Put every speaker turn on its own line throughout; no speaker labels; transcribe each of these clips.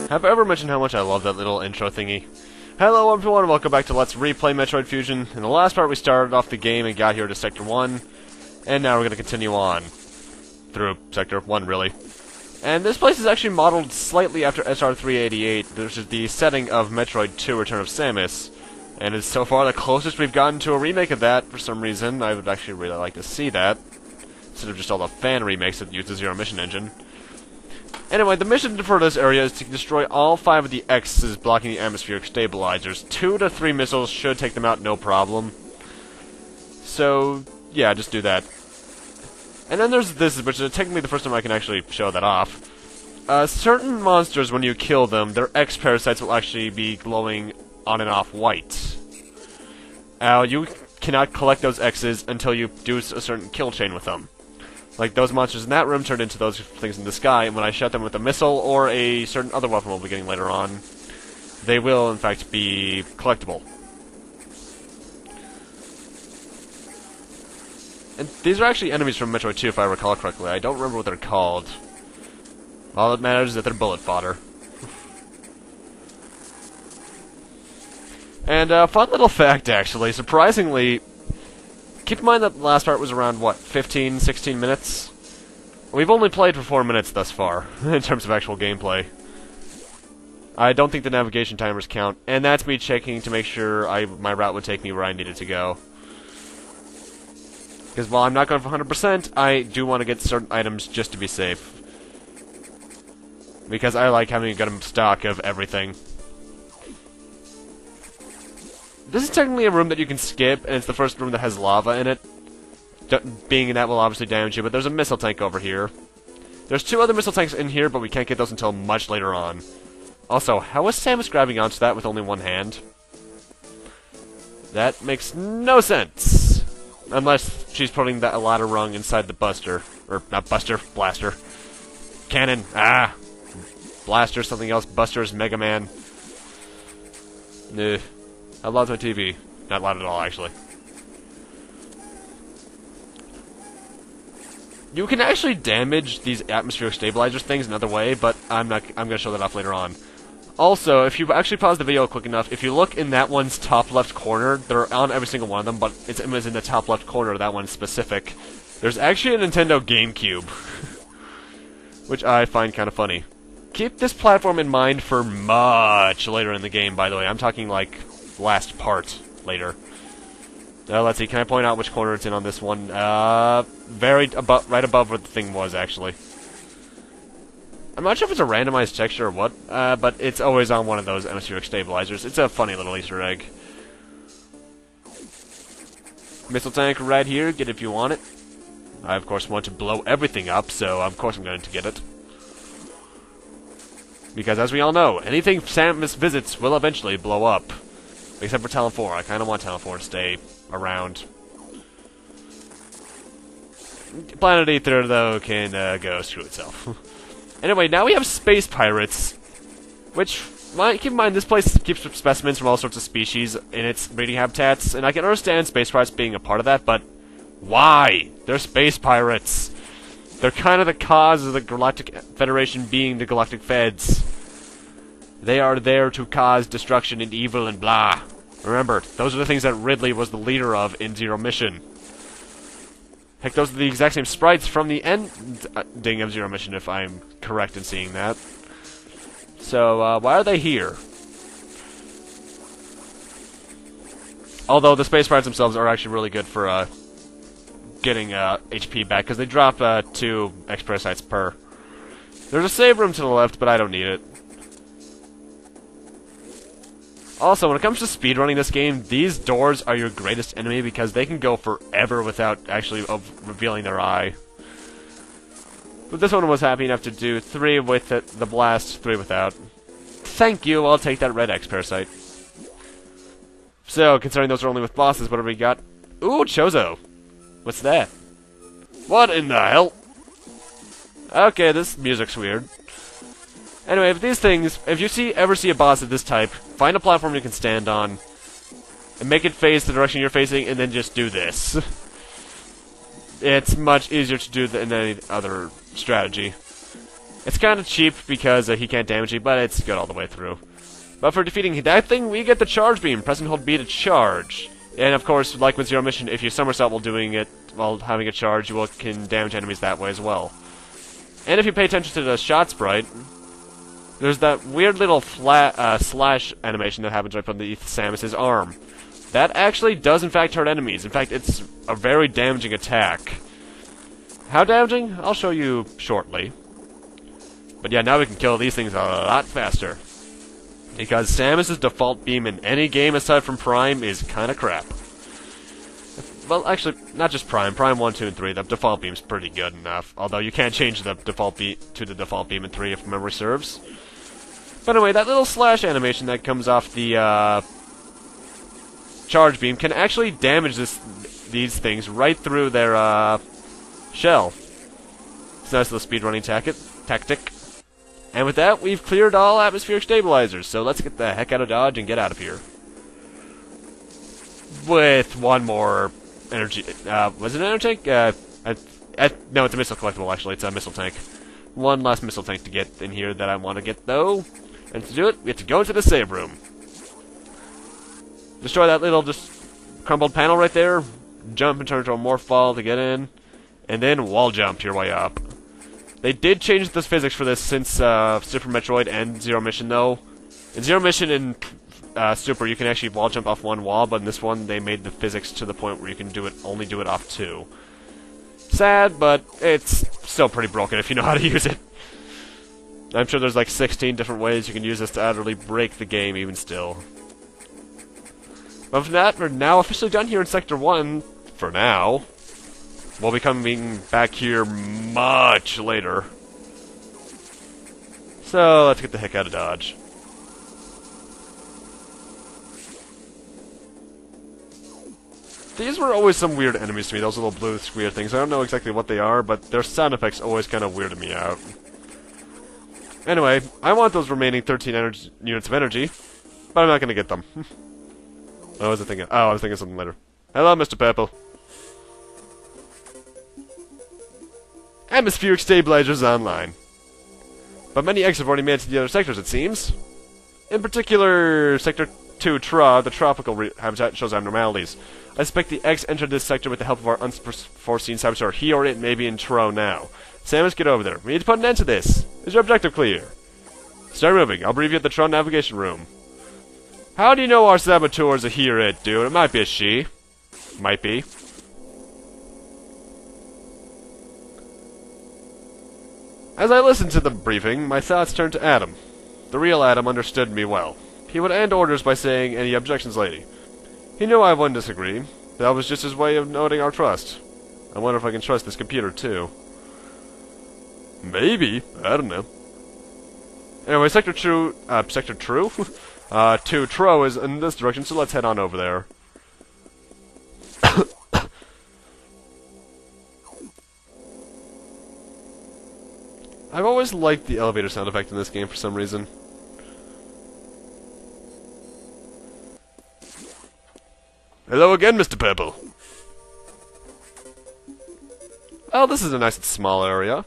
Have I ever mentioned how much I love that little intro thingy? Hello everyone, and welcome back to Let's Replay Metroid Fusion. In the last part we started off the game and got here to Sector 1, and now we're going to continue on through Sector 1, really. And this place is actually modeled slightly after SR-388, which is the setting of Metroid 2 Return of Samus. And it's so far the closest we've gotten to a remake of that, for some reason. I would actually really like to see that, instead of just all the fan remakes that use the Zero Mission engine. Anyway, the mission for this area is to destroy all 5 of the X's blocking the atmospheric stabilizers. 2 to 3 missiles should take them out no problem. So, yeah, just do that. And then there's this, which is technically the first time I can actually show that off. Certain monsters, when you kill them, their X-parasites will actually be glowing on and off white. You cannot collect those X's until you do a certain kill chain with them. Like, those monsters in that room turned into those things in the sky, and when I shot them with a missile or a certain other weapon we'll be getting later on, they will, in fact, be collectible. And these are actually enemies from Metroid 2, if I recall correctly. I don't remember what they're called. All that matters is that they're bullet fodder. And, fun little fact, actually, surprisingly, keep in mind that the last part was around, what, 15, 16 minutes? We've only played for 4 minutes thus far, in terms of actual gameplay. I don't think the navigation timers count, and that's me checking to make sure my route would take me where I needed to go. Because while I'm not going for 100%, I do want to get certain items just to be safe. Because I like having a good stock of everything. This is technically a room that you can skip, and it's the first room that has lava in it. Being in that will obviously damage you, but there's a missile tank over here. There's 2 other missile tanks in here, but we can't get those until much later on. Also, how is Samus grabbing onto that with only one hand? That makes no sense! Unless she's putting that ladder rung inside the buster. Or, not buster, blaster. Cannon, Blaster, something else, Buster's Mega Man. How loud's my TV? Not loud at all, actually. You can actually damage these atmospheric stabilizer things another way, but I'm gonna show that off later on. Also, if you actually pause the video quick enough, if you look in that one's top left corner, they're on every single one of them, but it's in the top left corner of that one specific. There's actually a Nintendo GameCube, which I find kind of funny. Keep this platform in mind for much later in the game, by the way. I'm talking like last part later. Let's see, can I point out which corner it's in on this one? Right above where the thing was, actually. I'm not sure if it's a randomized texture or what, but it's always on one of those atmospheric stabilizers. It's a funny little Easter egg. Missile tank right here, get it if you want it. I, of course, want to blow everything up, so of course I'm going to get it. Because, as we all know, anything Samus visits will eventually blow up. Except for Talon 4. I kind of want Talon 4 to stay around. Planet Ether, though, can go screw itself. Anyway, now we have space pirates, which, keep in mind, this place keeps specimens from all sorts of species in its breeding habitats, and I can understand space pirates being a part of that, but why? They're space pirates. They're kind of the cause of the Galactic Federation being the Galactic Feds. They are there to cause destruction and evil and blah. Remember, those are the things that Ridley was the leader of in Zero Mission. Heck, those are the exact same sprites from the ending of Zero Mission, if I'm correct in seeing that. So, why are they here? Although the space sprites themselves are actually really good for getting HP back, because they drop 2 X-parasites per. There's a save room to the left, but I don't need it. Also, when it comes to speedrunning this game, these doors are your greatest enemy because they can go forever without actually revealing their eye. But this one was happy enough to do 3 with it, the blast, 3 without. Thank you, I'll take that red X-parasite. So, considering those are only with bosses, what have we got? Ooh, Chozo! What's that? What in the hell? Okay, this music's weird. Anyway, if these things, if you ever see a boss of this type, find a platform you can stand on, and make it face the direction you're facing, and then just do this. It's much easier to do than any other strategy. It's kind of cheap because he can't damage you, but it's good all the way through. But for defeating that thing, we get the charge beam. Press and hold B to charge. And of course, like with Zero Mission, if you somersault while doing it, while having a charge, you can damage enemies that way as well. And if you pay attention to the shot sprite, there's that weird little slash animation that happens right beneath Samus's arm. That actually does in fact hurt enemies. In fact, it's a very damaging attack. How damaging? I'll show you shortly. But yeah, now we can kill these things a lot faster. Because Samus's default beam in any game aside from Prime is kinda crap. Well, actually, not just Prime. Prime 1, 2, and 3, the default beam's pretty good enough. Although you can't change the default beam to the default beam in 3 if memory serves. But anyway, that little slash animation that comes off the charge beam can actually damage these things right through their shell. It's a nice little speedrunning tactic. And with that, we've cleared all atmospheric stabilizers, so let's get the heck out of Dodge and get out of here. With one more energy... was it an energy tank? No, it's a missile collectible, actually. It's a missile tank. One last missile tank to get in here that I want to get, though. And to do it, we have to go into the save room. Destroy that little just crumbled panel right there. Jump and turn into a morph ball to get in. And then wall jump your way up. They did change the physics for this since Super Metroid and Zero Mission, though. In Zero Mission and Super, you can actually wall jump off one wall, but in this one, they made the physics to the point where you can only do it off two. Sad, but it's still pretty broken if you know how to use it. I'm sure there's like 16 different ways you can use this to utterly break the game, even still. But for that, we're now officially done here in Sector 1, for now. We'll be coming back here much later. So, let's get the heck out of Dodge. These were always some weird enemies to me, those little blue square things. I don't know exactly what they are, but their sound effects always kind of weirded me out. Anyway, I want those remaining 13 units of energy, but I'm not going to get them. What was I thinking? Oh, I was thinking something later. Hello, Mr. Purple. Atmospheric stabilizers online. But many eggs have already made it to the other sectors, it seems. In particular, Sector 2 Tra, the tropical habitat, shows abnormalities. I suspect the eggs entered this sector with the help of our unforeseen saboteur. He or it may be in Tro now. Samus, get over there. We need to put an end to this. Is your objective clear? Start moving. I'll brief you at the Tro navigation room. How do you know our saboteur is a he or it, dude? It might be a she. Might be. As I listened to the briefing, my thoughts turned to Adam. The real Adam understood me well. He would end orders by saying, "Any objections, lady?" He knew I wouldn't disagree. That was just his way of noting our trust. I wonder if I can trust this computer, too. Maybe. I don't know. Anyway, Sector 2 Tro is in this direction, so let's head on over there. I've always liked the elevator sound effect in this game for some reason. Hello again, Mr. Purple. Well, this is a nice and small area.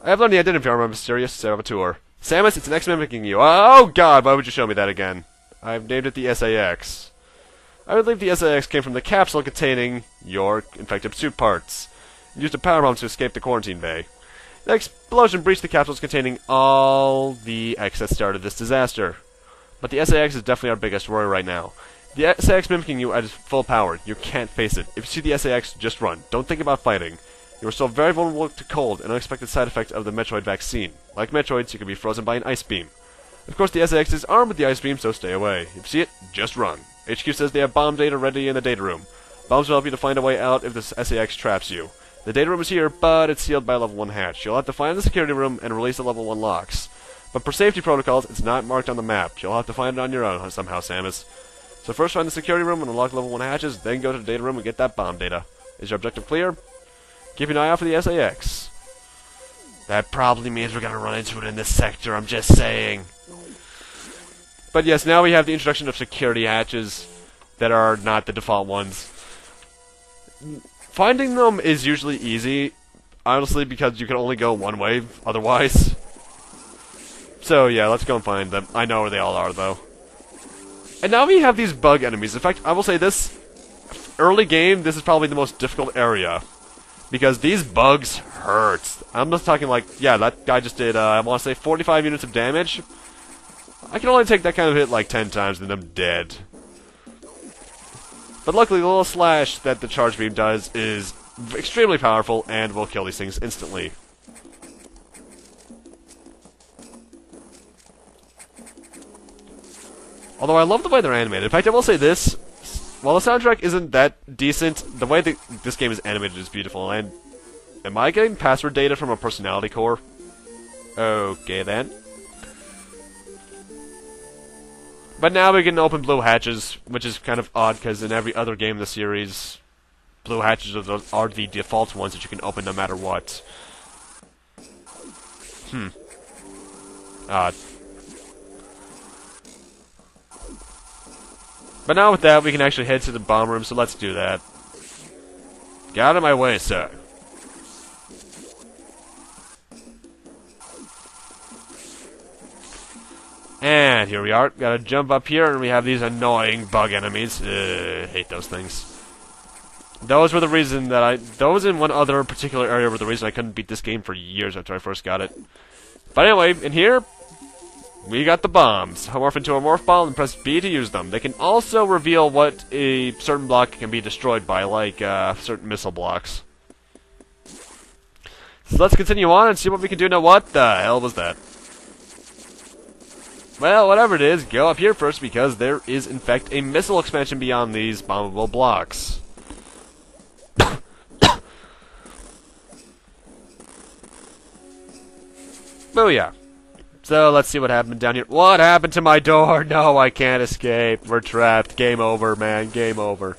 I have learned the identity of our mysterious saboteur. Samus, it's an X mimicking you. Oh god, why would you show me that again? I've named it the SAX. I believe the SAX came from the capsule containing your infected suit parts. It used a power bomb to escape the quarantine bay. The explosion breached the capsules containing all the X that started this disaster. But the SAX is definitely our biggest worry right now. The SAX mimicking you at its full power. You can't face it. If you see the SAX, just run. Don't think about fighting. You are still very vulnerable to cold and unexpected side effects of the Metroid vaccine. Like Metroids, you can be frozen by an ice beam. Of course, the SAX is armed with the ice beam, so stay away. If you see it, just run. HQ says they have bomb data ready in the data room. Bombs will help you to find a way out if the SAX traps you. The data room is here, but it's sealed by a level 1 hatch. You'll have to find the security room and release the level 1 locks. But for safety protocols, it's not marked on the map. You'll have to find it on your own somehow, Samus. So first find the security room and unlock level 1 hatches, then go to the data room and get that bomb data. Is your objective clear? Keep an eye out for the SAX. That probably means we're gonna run into it in this sector, I'm just saying. But yes, now we have the introduction of security hatches that are not the default ones. Finding them is usually easy. honestly, because you can only go one way otherwise. So yeah, let's go and find them. I know where they all are, though. And now we have these bug enemies. In fact, I will say this, early game, this is probably the most difficult area. Because these bugs hurt. I'm just talking like, yeah, that guy just did, I want to say 45 units of damage. I can only take that kind of hit like 10 times and I'm dead. But luckily, the little slash that the charge beam does is extremely powerful and will kill these things instantly. Although I love the way they're animated. In fact, I will say this. While the soundtrack isn't that decent, the way this game is animated is beautiful. And am I getting password data from a personality core? Okay, then. But now we can open blue hatches, which is kind of odd, because in every other game in the series, blue hatches are the default ones that you can open no matter what. Odd. But now with that, we can actually head to the bomb room, so let's do that. Get out of my way, sir. And here we are. Gotta jump up here, and we have these annoying bug enemies. Hate those things. Those were the reason that those in one other particular area were the reason I couldn't beat this game for years after I first got it. But anyway, in here, we got the bombs. Morph into a morph ball and press B to use them. They can also reveal what a certain block can be destroyed by, like certain missile blocks. So let's continue on and see what we can do now. What the hell was that? Well, whatever it is, go up here first because there is, in fact, a missile expansion beyond these bombable blocks. Booyah. So, let's see what happened down here. What happened to my door? No, I can't escape. We're trapped. Game over, man. Game over.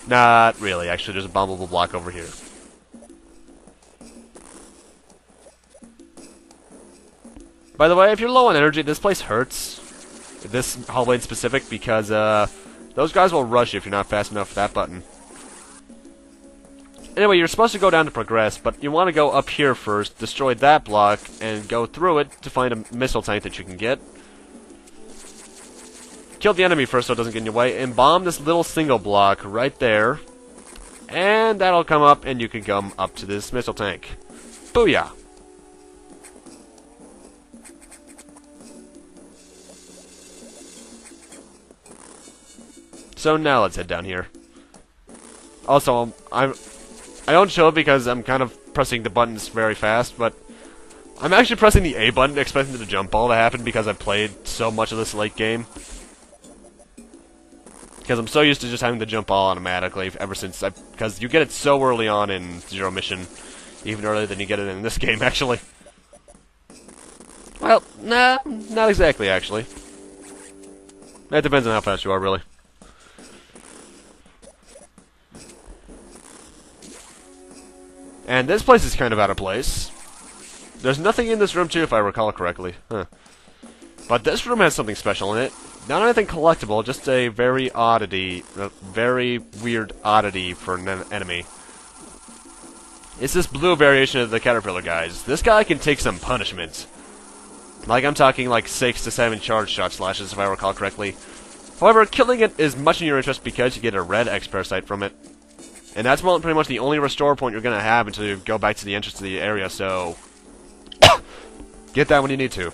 Not really. Actually, there's a bombable block over here. By the way, if you're low on energy, this place hurts. This hallway in specific, because those guys will rush you if you're not fast enough for that button. Anyway, you're supposed to go down to progress, but you want to go up here first, destroy that block, and go through it to find a missile tank that you can get. Kill the enemy first so it doesn't get in your way, and bomb this little single block right there. And that'll come up, and you can come up to this missile tank. Booyah! So now let's head down here. Also, I don't show it because I'm kind of pressing the buttons very fast, but I'm actually pressing the A button expecting the jump ball to happen because I've played so much of this late game. Because I'm so used to just having the jump ball automatically ever since because you get it so early on in Zero Mission, even earlier than you get it in this game, actually. Well, nah, not exactly, actually. That depends on how fast you are, really. And this place is kind of out of place. There's nothing in this room, too, if I recall correctly. Huh. But this room has something special in it. Not anything collectible, just a very very weird oddity for an enemy. It's this blue variation of the caterpillar guys. This guy can take some punishment. Like, I'm talking like 6 to 7 charge shot slashes, if I recall correctly. However, killing it is much in your interest because you get a red X-parasite from it. And that's pretty much the only restore point you're going to have until you go back to the entrance to the area, so get that when you need to.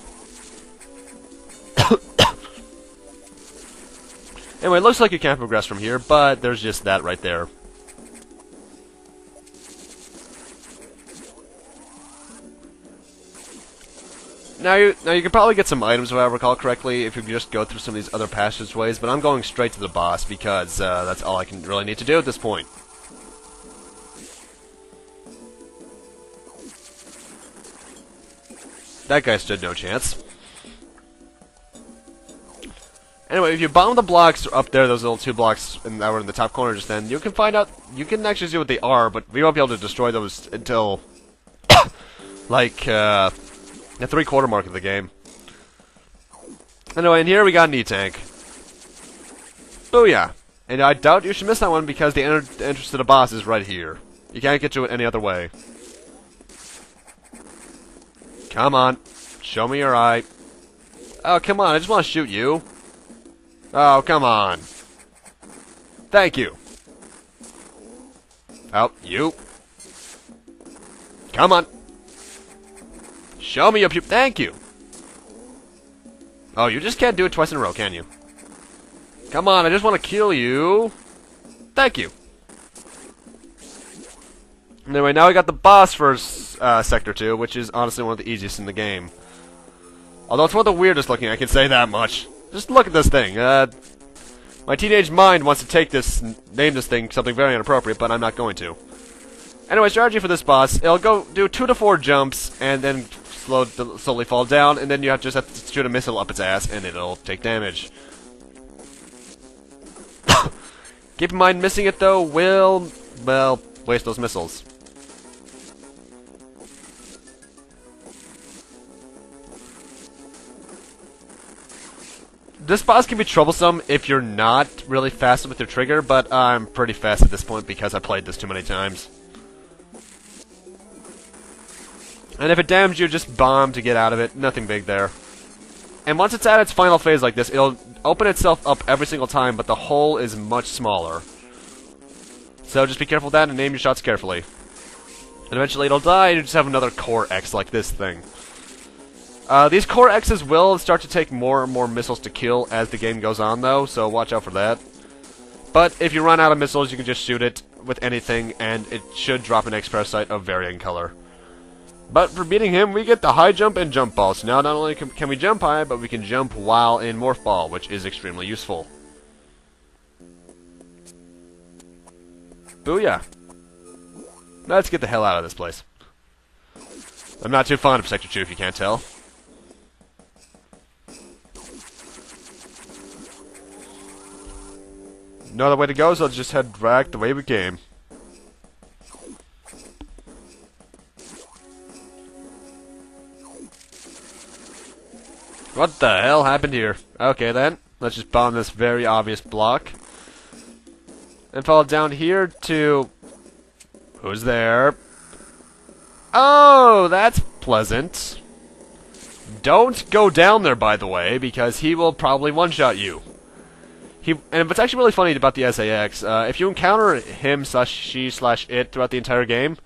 Anyway, it looks like you can't progress from here, but there's just that right there. Now you can probably get some items, if I recall correctly, if you just go through some of these other passageways, but I'm going straight to the boss because that's all I can really need to do at this point. That guy stood no chance. Anyway, if you bomb the blocks up there, those little 2 blocks that were in the top corner just then, you can find out, you can actually see what they are, but we won't be able to destroy those until, like, the 3/4 mark of the game. Anyway, and here we got an E-tank. Booyah! And I doubt you should miss that one because the entrance to the boss is right here. You can't get to it any other way. Come on. Show me your eye. Oh, come on. I just want to shoot you. Oh, come on. Thank you. Oh, you. Come on. Show me your pup. Thank you. Oh, you just can't do it twice in a row, can you? Come on, I just want to kill you. Thank you. Anyway, now we got the boss for Sector 2, which is honestly one of the easiest in the game. Although it's one of the weirdest looking, I can say that much. Just look at this thing. My teenage mind wants to take this, name this thing something very inappropriate, but I'm not going to. Anyway, strategy for this boss, it'll go do 2 to 4 jumps, and then slowly fall down, and then you just have to shoot a missile up its ass, and it'll take damage. Keep in mind, missing it though will, well, waste those missiles. This boss can be troublesome if you're not really fast with your trigger, but I'm pretty fast at this point because I played this too many times. And if it damages you, just bomb to get out of it. Nothing big there. And once it's at its final phase like this, it'll open itself up every single time, but the hole is much smaller. So just be careful with that and aim your shots carefully. And eventually it'll die, and you just have another Core X like this thing. These Core X's will start to take more and more missiles to kill as the game goes on, though, so watch out for that. But if you run out of missiles, you can just shoot it with anything, and it should drop an X-parasite of varying color. But for beating him, we get the high jump and jump ball. So now not only can we jump high, but we can jump while in morph ball, which is extremely useful. Booyah! Let's get the hell out of this place. I'm not too fond of Sector 2, if you can't tell. No other way to go, so let's just head back the way we came. What the hell happened here? Okay then, let's just bomb this very obvious block. And fall down here to... Who's there? Oh, that's pleasant. Don't go down there, by the way, because he will probably one-shot you. And what's actually really funny about the SAX, if you encounter him/she/it throughout the entire game,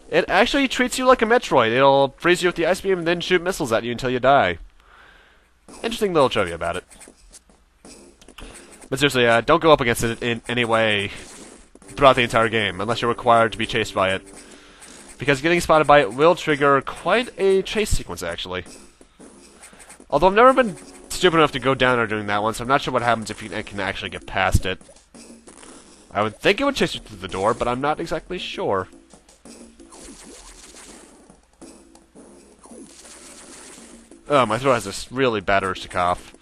it actually treats you like a Metroid. It'll freeze you with the ice beam and then shoot missiles at you until you die. Interesting little trivia about it. But seriously, don't go up against it in any way throughout the entire game, unless you're required to be chased by it. Because getting spotted by it will trigger quite a chase sequence, actually. Although I've never been stupid enough to go down there doing that one, so I'm not sure what happens if you can actually get past it. I would think it would chase you through the door, but I'm not exactly sure. Oh, my throat has this really bad urge to cough.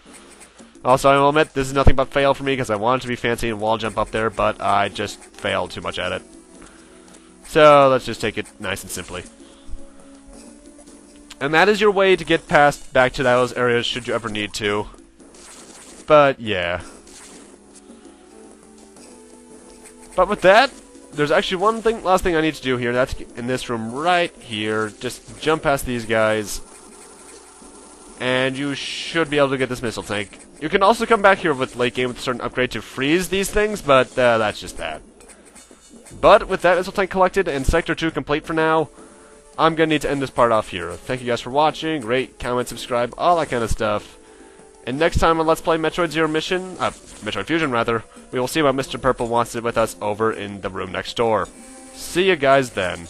Also, I will admit, this is nothing but fail for me, because I wanted to be fancy and wall jump up there, but I just failed too much at it. So, let's just take it nice and simply. And that is your way to get back to those areas, should you ever need to. But, yeah. But with that, there's actually one last thing I need to do here. That's in this room right here. Just jump past these guys. And you should be able to get this missile tank. You can also come back here with late game with a certain upgrade to freeze these things, but that's just that. But with that missile tank collected and Sector 2 complete for now, I'm going to need to end this part off here. Thank you guys for watching. Rate, comment, subscribe, all that kind of stuff. And next time on Let's Play Metroid Zero Mission, Metroid Fusion rather, we will see what Mr. Purple wants it with us over in the room next door. See you guys then.